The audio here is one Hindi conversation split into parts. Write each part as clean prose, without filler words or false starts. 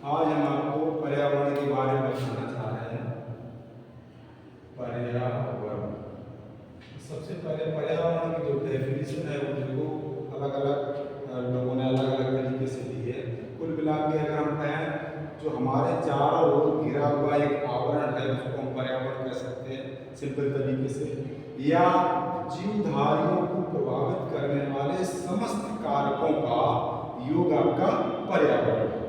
आज हम आपको पर्यावरण के बारे में बताना चाह रहे हैं। पर्यावरण, सबसे पहले पर्यावरण की जो डेफिनेशन है वो देखो अलग अलग लोगों ने अलग अलग तरीके से दी है। कुल मिला के अगर हम कहें जो हमारे चारों ओर घिरा हुआ एक आवरण है उसको हम पर्यावरण कह सकते हैं सिंपल तरीके से, या जीवधारियों को प्रभावित करने वाले समस्त कारकों का योग आपका पर्यावरण है।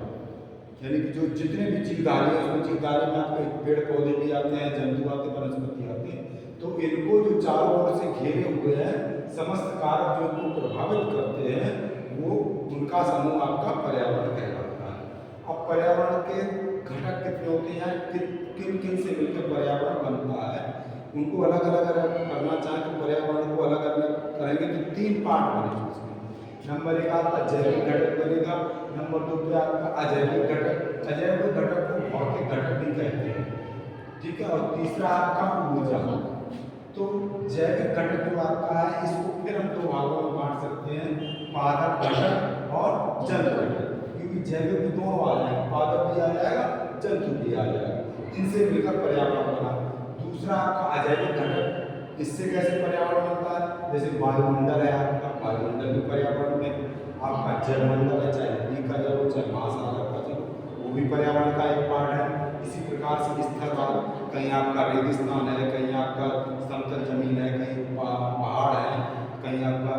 यानी कि जो जितने भी जीवधारी हैं उसमें जीवधारी में आपके पेड़ पौधे भी आते हैं, जंतु आते हैं, वनस्पति आते हैं। तो इनको जो चारों ओर से घेरे हुए हैं समस्त कारक जो इनको प्रभावित करते हैं वो उनका समूह आपका पर्यावरण कहलाता है। अब पर्यावरण के घटक कितने होते हैं, किन किन से मिलकर पर्यावरण बनता है, उनको अलग अलग अगर करना चाहें तो पर्यावरण को अलग अलग करेंगे तो 3 पार्ट बनेंगे उसमें। नंबर 1 आपका जैविक घटक बनेगा, नंबर 2 पे आपका अजैविक घटक, अजैविक घटक को भौतिक घटक भी कहते हैं, ठीक है। और तीसरा आपका ऊर्जा। तो जैविक घटक जो आपका है इसको फिर हम 2 भागों में बांट सकते हैं, पादप घटक और जंतु घटक, क्योंकि जैविक में 2 आ जाएंगे, पादप भी आ जाएगा, जंतु भी आ जाएगा, इनसे मिलकर पर्यावरण बना। दूसरा आपका अजैविक घटक, इससे कैसे पर्यावरण बनता है, जैसे वायुमंडल है आपका, वायुमंडल भी पर्यावरण में, आपका जलमंडल है, चाहे नदी का जल हो चाहे महासागर का जल हो, वो भी पर्यावरण का एक पार्ट है। इसी प्रकार से स्थल भाग, कहीं आपका रेगिस्तान है, कहीं आपका समतल जमीन है, कहीं पहाड़ है, कहीं आपका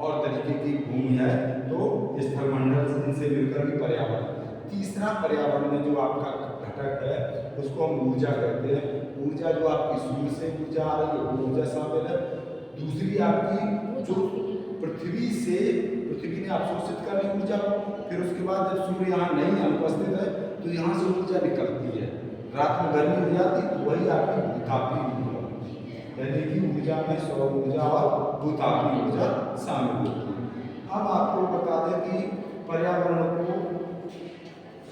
और तरीके की भूमि है, तो स्थलमंडल इनसे मिलकर भी पर्यावरण। तीसरा पर्यावरण में जो आपका घटक है उसको हम ऊर्जा कहते हैं। ऊर्जा जो आपकी सूर्य से ऊर्जा आ रही है वो ऊर्जा शामिल है। दूसरी आपकी जो पृथ्वी ने अवशोषित कर ली ऊर्जा को, फिर उसके बाद जब सूर्य यहाँ नहीं अनुपस्थित है तो यहाँ से ऊर्जा निकलती है, रात में गर्मी हो जाती है तो वही आपकी भूतापीय ऊर्जा होती है। यानी कि ऊर्जा में सौर ऊर्जा और भूतापीय ऊर्जा शामिल होती है। अब आपको बता दें कि पर्यावरण को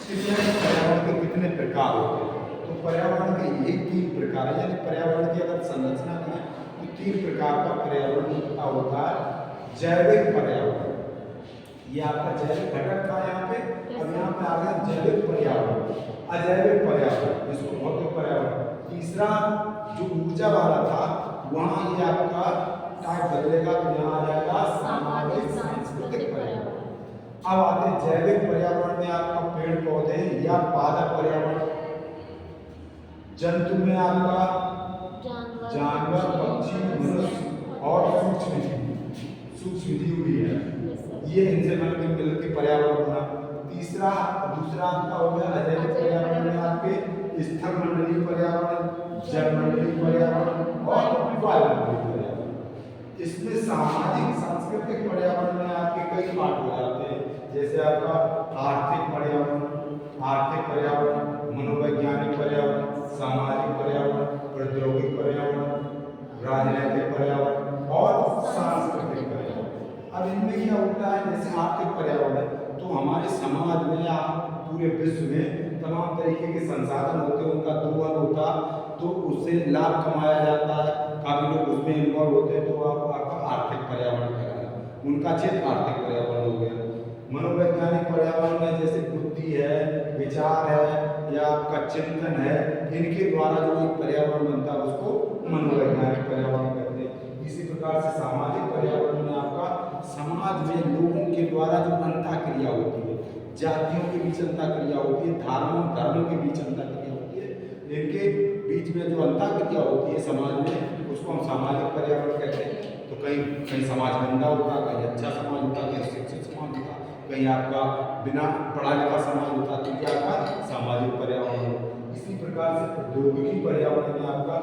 पर्यावरण के कितने प्रकार होते हैं, तो पर्यावरण के यही 3 प्रकार है। यानी पर्यावरण की अगर संरचना करें तो 3 प्रकार का पर्यावरण होता है। जैविक पर्यावरण, ये आपका जैविक घटक था यहाँ पे, अब यहाँ पे आ गया जैविक पर्यावरण। अजैविक पर्यावरण जिसको भौतिक पर्यावरण। तीसरा जो ऊर्जा वाला था वहाँ ये आपका टाइप बदलेगा तो यहाँ आ जाएगा सामाजिक सांस्कृतिक पर्यावरण। अब आते हैं जैविक पर्यावरण में आपका पेड़ पौधे या पादप पर्यावरण, जंतु में आपका जानवर, पक्षी, मनुष्य और सूक्ष्म जीव भी है, ये इनसे मिलकर पर्यावरण बना। दूसरा आपका हो गया अजैविक पर्यावरण में आपके स्थल मंडलीय पर्यावरण, जल मंडलीय पर्यावरण और वायुमंडलीय पर्यावरण। इसमें सामाजिक सांस्कृतिक पर्यावरण में आपके कई पार्ट हो जाते हैं, जैसे आपका आर्थिक पर्यावरण, मनोवैज्ञानिक पर्यावरण, सामाजिक पर्यावरण, औद्योगिक पर्यावरण, राजनैतिक पर्यावरण और सांस्कृतिक पर्यावरण। अब इनमें क्या होता है, जैसे आर्थिक पर्यावरण तो हमारे समाज में या पूरे विश्व में तमाम तरीके के संसाधन होते हैं, उनका दोहन होता तो उससे लाभ कमाया जाता है, काफ़ी लोग उसमें इन्वॉल्व होते हैं, तो आपका आर्थिक पर्यावरण कहलाता, उनका क्षेत्र आर्थिक पर्यावरण हो गया। मनोवैज्ञानिक पर्यावरण में जैसे बुद्धि है, विचार है या आपका चिंतन है, इनके द्वारा जो एक पर्यावरण बनता है उसको मनोवैज्ञानिक पर्यावरण कहते हैं। इसी प्रकार से सामाजिक पर्यावरण में आपका समाज में लोगों के द्वारा जो अंतःक्रिया होती है, जातियों के बीच अंतःक्रिया होती है, धर्मों के बीच अंतःक्रिया होती है, इनके बीच में जो अंतःक्रिया होती है समाज में उसको हम सामाजिक पर्यावरण कहते हैं। तो कहीं समाज गंदा होता, कहीं अच्छा समाज होता, कहीं शिक्षित समाज होता, कहीं आपका बिना पढ़ा लिखा समाज होता, तो क्या आपका सामाजिक पर्यावरण। इसी प्रकार से औद्योगिकी पर्यावरण में आपका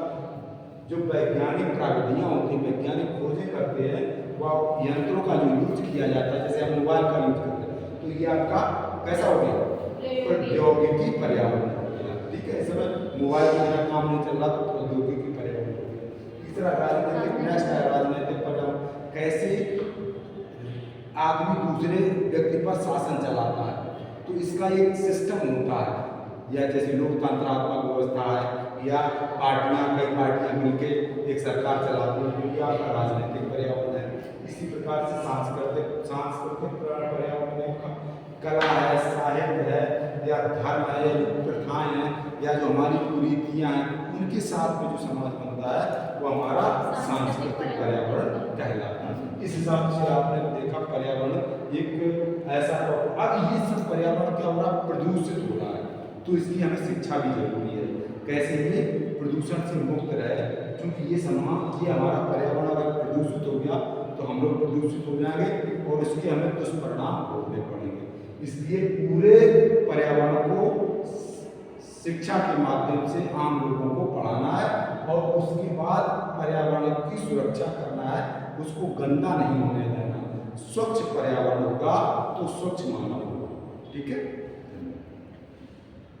जो वैज्ञानिक प्रविधियाँ होती हैं, वैज्ञानिक खोजें करते हैं, वह यंत्रों का जो यूज किया जाता है, जैसे हम मोबाइल का यूज करते हैं, तो ये आपका कैसा हो गया, प्रौद्योगिकी पर्यावरण हो गया, ठीक है। इस समय मोबाइल का बिना काम नहीं चल रहा तो प्रौद्योगिकी पर्यावरण हो गया। तीसरा राजनीतिक, नेक्स्ट है राजनीतिक पर्यावरण, कैसे आदमी दूसरे व्यक्ति पर शासन चलाता है, तो इसका एक सिस्टम होता है, या जैसे लोकतंत्रात्मक व्यवस्था है या कई पार्टियां मिलकर एक सरकार चलाती है, तो यह आपका राजनीतिक पर्यावरण है। इसी प्रकार से सांस्कृतिक पर्यावरण में कला है, साहित्य है या धर्म है या जो प्रथाएं हैं या जो हमारी कुरीतियाँ हैं, उनके साथ में जो समाज बनता है वो हमारा सांस्कृतिक पर्यावरण कहलाता है। इस हिसाब से आपने देखा पर्यावरण एक ऐसा टॉपिक। अब ये सब पर्यावरण क्या हो रहा है, प्रदूषित हो रहा है, तो इसकी हमें शिक्षा भी जरूरी है, कैसे ये प्रदूषण से मुक्त रहे, क्योंकि ये हमारा पर्यावरण अगर प्रदूषित हो गया तो हम लोग प्रदूषित हो जाएंगे और इसके हमें दुष्परिणाम भोगने पड़ेंगे। इसलिए पूरे पर्यावरण को शिक्षा के माध्यम से आम लोगों को पढ़ाना है और उसके बाद पर्यावरण की सुरक्षा करना है, उसको गंदा नहीं होने देना। स्वच्छ पर्यावरण होगा तो स्वच्छ मानव होगा। ठीक है।